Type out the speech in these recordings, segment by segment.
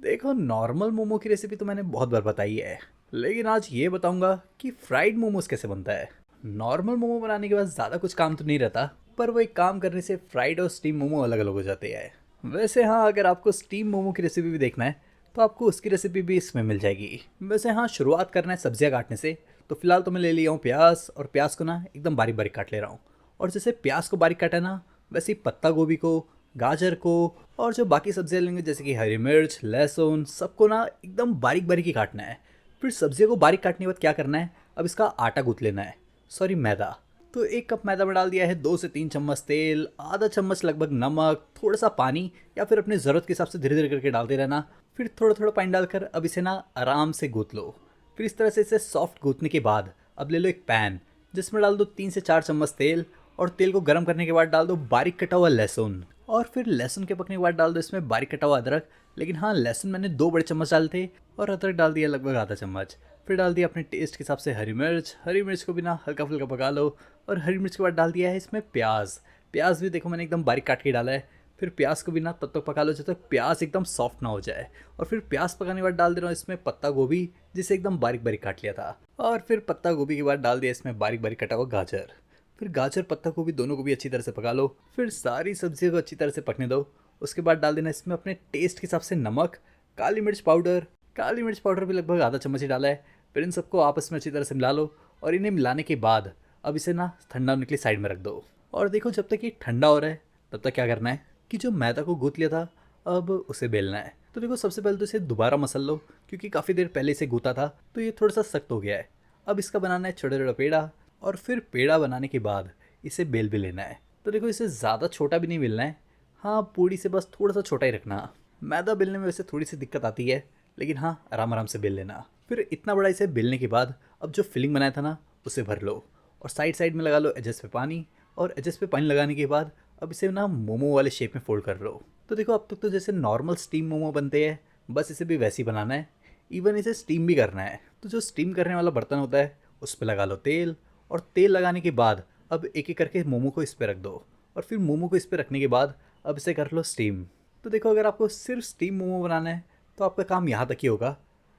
देखो, नॉर्मल मोमो की रेसिपी तो मैंने बहुत बार बताई है, लेकिन आज ये बताऊंगा कि फ्राइड मोमोज कैसे बनता है। नॉर्मल मोमो बनाने के बाद ज़्यादा कुछ काम तो नहीं रहता, पर वो एक काम करने से फ्राइड और स्टीम मोमो अलग अलग हो जाते हैं। वैसे हाँ, अगर आपको स्टीम मोमो की रेसिपी भी देखना है तो आपको उसकी रेसिपी भी इसमें मिल जाएगी। वैसे हाँ, शुरुआत करना है सब्जियां काटने से। तो फिलहाल तो मैं ले लिया हूँ प्याज, और प्याज को ना एकदम बारीक बारीक काट ले रहा हूँ। और जैसे प्याज को बारीक काटा ना, वैसे ही पत्ता गोभी को, गाजर को, और जो बाकी सब्जियां लेंगे जैसे कि हरी मिर्च, लहसुन, सबको ना एकदम बारीक बारीक ही काटना है। फिर सब्जियों को बारीक काटने के बाद क्या करना है, अब इसका आटा गूंथ लेना है, सॉरी मैदा। तो 1 कप मैदा में डाल दिया है 2 से 3 चम्मच तेल, आधा चम्मच लगभग नमक, थोड़ा सा पानी, या फिर अपनी ज़रूरत के हिसाब से धीरे धीरे करके डालते रहना। फिर थोड़ा थोड़ा पानी डालकर अब इसे ना आराम से गूंथ लो। फिर इस तरह से इसे सॉफ्ट गूंथने के बाद अब ले लो एक पैन, जिसमें डाल दो 3 से 4 चम्मच तेल। और तेल को गर्म करने के बाद डाल दो बारीक कटा हुआ लहसुन, और फिर लहसुन के पकने के बाद डाल दो इसमें बारीक कटा हुआ अदरक। लेकिन हाँ, लहसुन मैंने 2 बड़े चम्मच डाले थे, और अदरक डाल दिया लगभग आधा चम्मच। फिर डाल दिया अपने टेस्ट के हिसाब से हरी मिर्च। हरी मिर्च को भी ना हल्का फुल्का पका लो। और हरी मिर्च के बाद डाल दिया है इसमें प्याज। प्याज भी देखो मैंने एकदम बारीक काट के डाला है। फिर प्याज को भी ना तब तक पका लो जब तक प्याज एकदम सॉफ्ट ना हो जाए। और फिर प्याज पकाने के बाद डाल दे रहा हूँ इसमें पत्ता गोभी, जिसे एकदम बारीक बारीक काट लिया था। और फिर पत्ता गोभी के बाद डाल दिया इसमें बारीक बारीक कटा हुआ गाजर। फिर गाजर पत्ता गोभी दोनों को भी अच्छी तरह से पका लो। फिर सारी सब्जियों को अच्छी तरह से पकने दो। उसके बाद डाल देना इसमें अपने टेस्ट के हिसाब से नमक, काली मिर्च पाउडर। काली मिर्च पाउडर भी लगभग आधा चम्मच ही डाला है। फिर इन सबको आपस में अच्छी तरह से मिला लो। और इन्हें मिलाने के बाद अब इसे ना ठंडा होने के लिए साइड में रख दो। और देखो, जब तक ये ठंडा हो रहा है तब तक क्या करना है कि जो मैदा को गूंथ लिया था, अब उसे बेलना है। तो देखो, सबसे पहले तो इसे दोबारा मसल लो, क्योंकि काफ़ी देर पहले इसे गूंथा था तो ये थोड़ा सा सख्त हो गया है। अब इसका बनाना है छोटा छोटा पेड़ा। और फिर पेड़ा बनाने के बाद इसे बेल भी लेना है। तो देखो, इसे ज़्यादा छोटा भी नहीं बेलना है। हाँ, पूड़ी से बस थोड़ा सा छोटा ही रखना। मैदा बेलने में वैसे थोड़ी सी दिक्कत आती है, लेकिन हाँ, आराम आराम से बेल लेना। फिर इतना बड़ा इसे बेलने के बाद अब जो फिलिंग बनाया था ना, उसे भर लो। और साइड साइड में लगा लो एजेस पे पानी। और एजेस पे पानी लगाने के बाद अब इसे ना मोमो वाले शेप में फोल्ड कर लो। तो देखो, अब तक तो जैसे नॉर्मल स्टीम मोमो बनते हैं, बस इसे भी वैसे ही बनाना है। इवन इसे स्टीम भी करना है। तो जो स्टीम करने वाला बर्तन होता है उस पर लगा लो तेल। और तेल लगाने के बाद अब एक एक करके मोमो को इस पर रख दो। और फिर मोमो को इस पर रखने के बाद अब इसे कर लो स्टीम। तो देखो, अगर आपको सिर्फ स्टीम मोमो बनाना है तो आपका काम यहाँ तक ही होगा।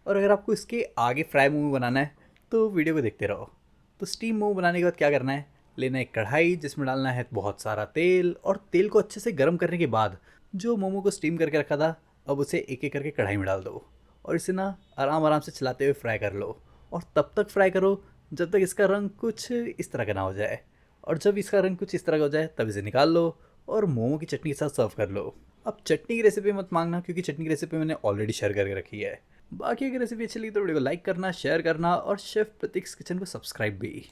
और अगर आपको इसके आगे फ्राई मोमो बनाना है तो वीडियो को देखते रहो। तो स्टीम मोमो बनाने के बाद क्या करना है, लेना है कढ़ाई, जिसमें डालना है बहुत सारा तेल। और तेल को अच्छे से गर्म करने के बाद जो मोमो को स्टीम करके रखा था, अब उसे एक एक करके कढ़ाई में डाल दो। और इसे ना आराम आराम से चलाते हुए फ्राई कर लो। और तब तक फ्राई करो जब तक इसका रंग कुछ इस तरह का ना हो जाए। और जब इसका रंग कुछ इस तरह का हो जाए तब इसे निकाल लो और मोमो की चटनी के साथ सर्व कर लो। अब चटनी की रेसिपी मत मांगना, क्योंकि चटनी की रेसिपी मैंने ऑलरेडी शेयर करके रखी है। बाकी अगर रेसिपी अच्छी लगी तो वीडियो को लाइक करना, शेयर करना, और शेफ प्रतीक्स किचन को सब्सक्राइब भी।